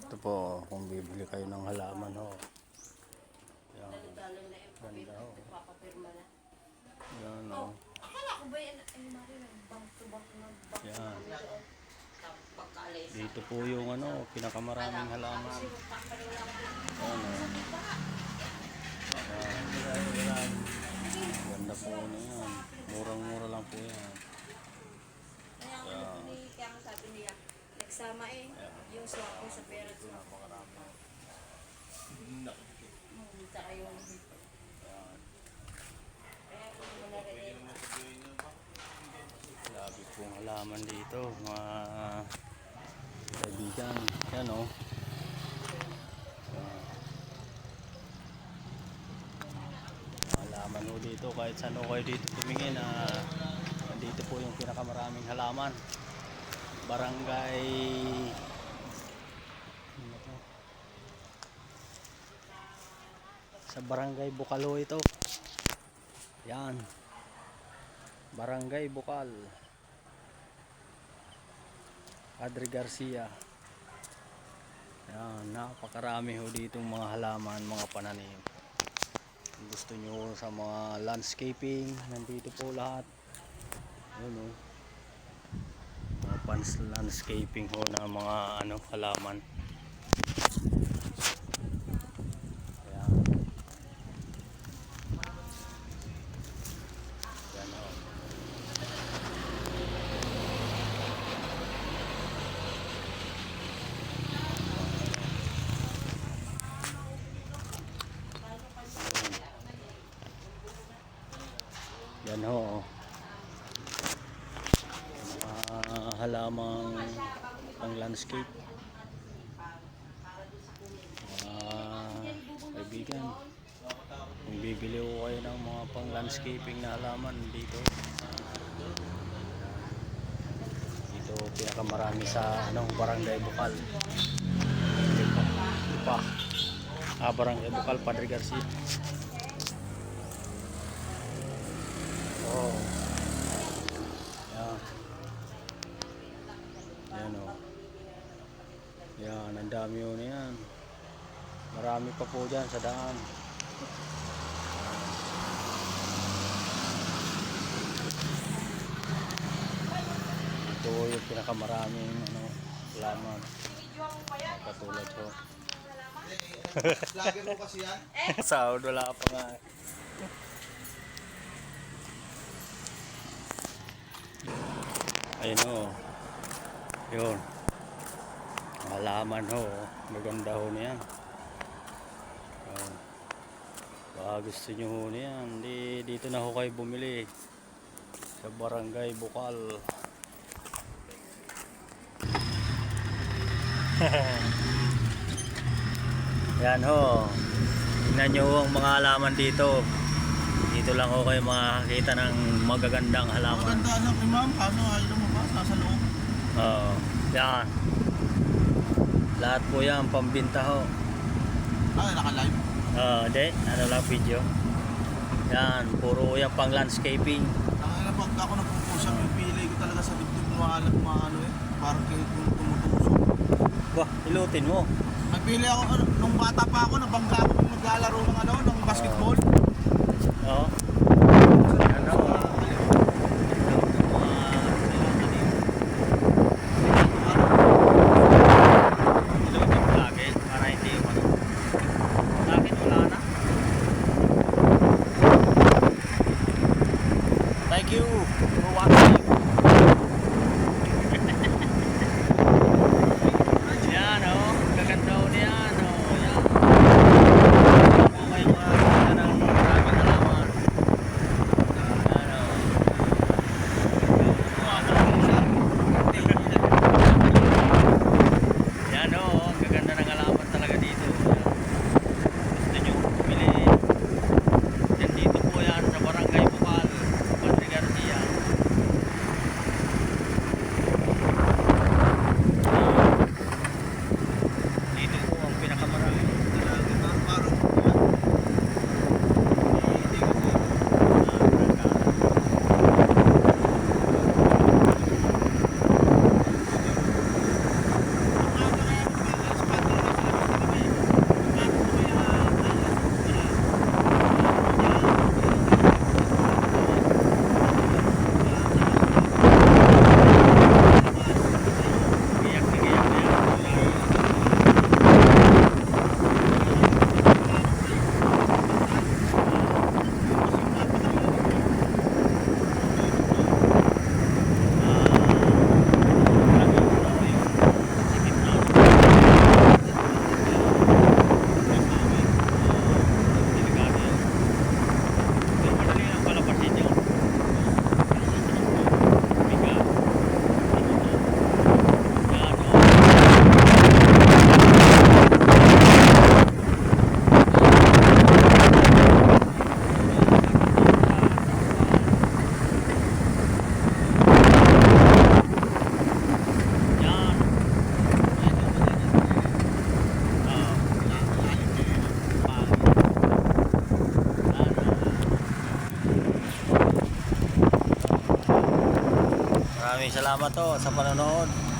Ito po, kung bibili kayo ng halaman ho. Yan. Ganda ho. Yan ho. Yan. Dito po yung ano, pinakamaraming halaman. Yan ho. Yan. Ganda po na yan. Murang-mura lang po yan. Kaya sabi niya, nagsama yung swako sa pera ko. Tsaka yung kaya kung wala rin. Grabe pong halaman dito, mga kaibigan. Yan o. Halaman ho dito, kahit saan ho kayo dito tumingin, nandito po yung pinakamaraming halaman. Barangay sa Barangay Bukalo ito. Yan, Barangay Bukal, Padre Garcia. Yan, napakarami ho ditong mga halaman, mga pananim. Kung gusto nyo sa mga landscaping, nandito po lahat. Yun o, mga pans landscaping ho na mga ano, halaman. Ayan. Yan o. Yan ho. Halamang pang landscape. Kaibigan, kung bibili ko kayo ng mga pang landscaping na halaman dito, pinakamarami sa Barangay Bukal. Barangay Bukal, Padre Garcia. Oh. Yan. Yan o. Yan, ang dami yun na yan. Marami pa po dyan sa daan. Ito yung pinakamaraming halaman. Katulad ko. Lagi mo kasi yan? Sahod wala pa nga. Ayun o. Yun. Halaman ho. Maganda ho na yan. Baka gusto nyo ho na yan. Dito na ho kayo bumili. Sa Barangay Bukal. Yan ho. Tingnan nyo ho ang mga halaman dito. Dito lang ho kayo makakita ng magagandang halaman. Maganda anak ni ma'am, paano ayaw mo ba? Nasa loob. Oo. Yan. Lahat po yan, pambinta ho. Naka-live. Hindi. Ano lang video. Yan. Puro yan pang landscaping. Pag ako nagpupusa, pipili ko talaga sa dibdib ng mga ano parang kayo tumutusok. Wah, ilutin mo. Nagpili ako, nung bata pa ako, nabangga ako nung naglalaro ng basketball. Oo. Ano? Thank you for watching. Yan o, gaganda o niyan o. Yan. Okay, mga ganda ng maraming halaman. Maraming salamat to sa panonood.